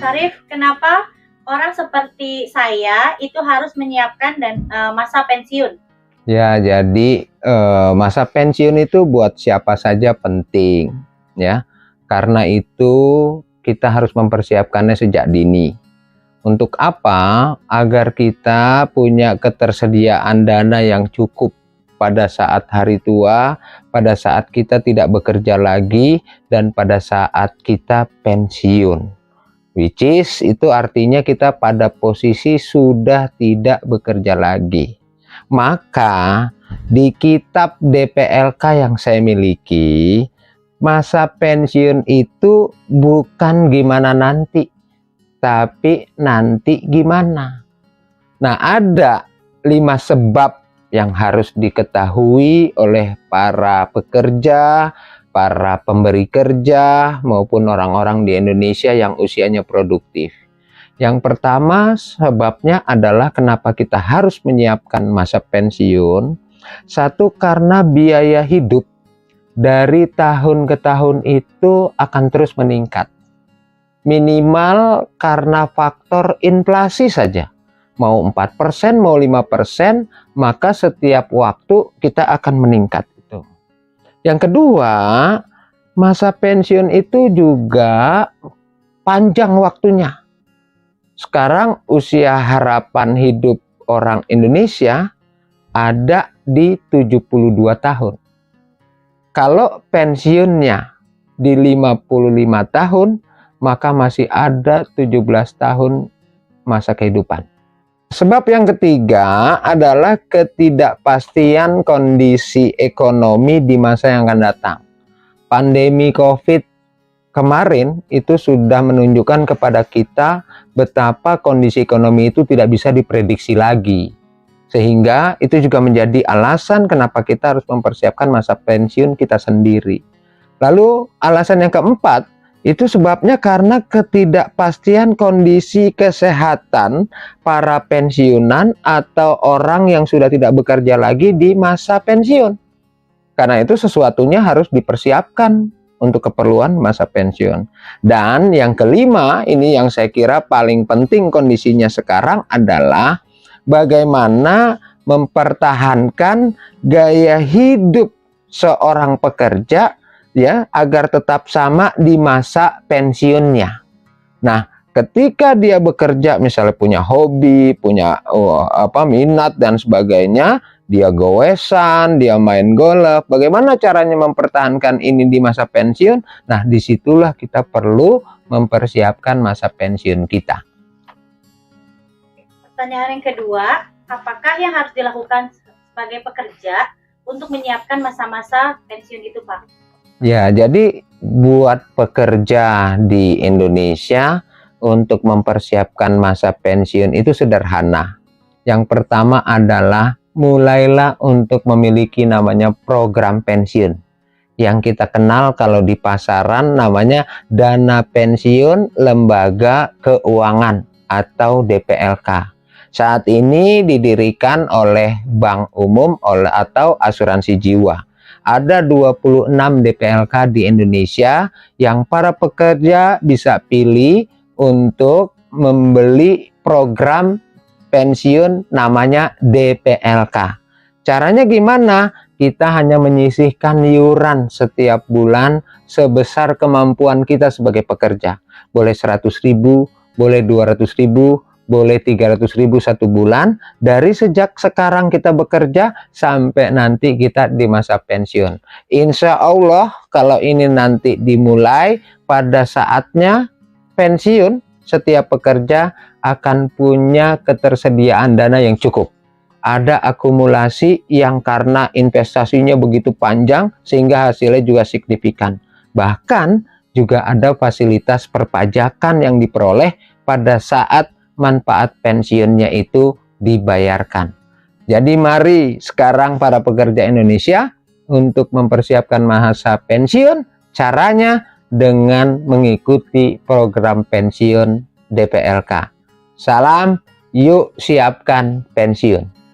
Syarif, kenapa orang seperti saya itu harus menyiapkan masa pensiun? Ya, jadi masa pensiun itu buat siapa saja penting, ya. Karena itu kita harus mempersiapkannya sejak dini. Untuk apa? Agar kita punya ketersediaan dana yang cukup pada saat hari tua, pada saat kita tidak bekerja lagi, dan pada saat kita pensiun. Which is, itu artinya kita pada posisi sudah tidak bekerja lagi. Maka di kitab DPLK yang saya miliki, masa pensiun itu bukan gimana nanti, tapi nanti gimana. Nah, ada 5 sebab yang harus diketahui oleh para pekerja, para pemberi kerja, maupun orang-orang di Indonesia yang usianya produktif. Yang pertama sebabnya adalah kenapa kita harus menyiapkan masa pensiun. Satu, karena biaya hidup dari tahun ke tahun itu akan terus meningkat. Minimal karena faktor inflasi saja. Mau 4%, mau 5%, maka setiap waktu kita akan meningkat. Yang kedua, masa pensiun itu juga panjang waktunya. Sekarang usia harapan hidup orang Indonesia ada di 72 tahun. Kalau pensiunnya di 55 tahun, maka masih ada 17 tahun masa kehidupan. Sebab yang ketiga adalah ketidakpastian kondisi ekonomi di masa yang akan datang. Pandemi COVID kemarin itu sudah menunjukkan kepada kita betapa kondisi ekonomi itu tidak bisa diprediksi lagi. Sehingga itu juga menjadi alasan kenapa kita harus mempersiapkan masa pensiun kita sendiri. Lalu alasan yang keempat, itu sebabnya karena ketidakpastian kondisi kesehatan para pensiunan atau orang yang sudah tidak bekerja lagi di masa pensiun. Karena itu sesuatunya harus dipersiapkan untuk keperluan masa pensiun. Dan yang kelima, ini yang saya kira paling penting kondisinya sekarang adalah bagaimana mempertahankan gaya hidup seorang pekerja, ya, agar tetap sama di masa pensiunnya. Nah, ketika dia bekerja misalnya punya hobi, punya minat dan sebagainya, dia goesan, dia main golf, bagaimana caranya mempertahankan ini di masa pensiun? Nah, disitulah kita perlu mempersiapkan masa pensiun kita. Pertanyaan yang kedua, apakah yang harus dilakukan sebagai pekerja untuk menyiapkan masa-masa pensiun itu, Pak? Ya, jadi buat pekerja di Indonesia untuk mempersiapkan masa pensiun itu sederhana. Yang pertama adalah mulailah untuk memiliki namanya program pensiun. Yang kita kenal kalau di pasaran namanya dana pensiun lembaga keuangan atau DPLK. Saat ini didirikan oleh Bank Umum atau asuransi jiwa. Ada 26 DPLK di Indonesia yang para pekerja bisa pilih untuk membeli program pensiun namanya DPLK. Caranya gimana? Kita hanya menyisihkan iuran setiap bulan sebesar kemampuan kita sebagai pekerja. Boleh 100.000, boleh 200.000, boleh 300.000 satu bulan, dari sejak sekarang kita bekerja sampai nanti kita di masa pensiun. Insya Allah kalau ini nanti dimulai pada saatnya pensiun, setiap pekerja akan punya ketersediaan dana yang cukup. Ada akumulasi yang karena investasinya begitu panjang sehingga hasilnya juga signifikan. Bahkan juga ada fasilitas perpajakan yang diperoleh pada saat manfaat pensiunnya itu dibayarkan. Jadi mari sekarang para pekerja Indonesia untuk mempersiapkan masa pensiun, caranya dengan mengikuti program pensiun DPLK. Salam, yuk siapkan pensiun.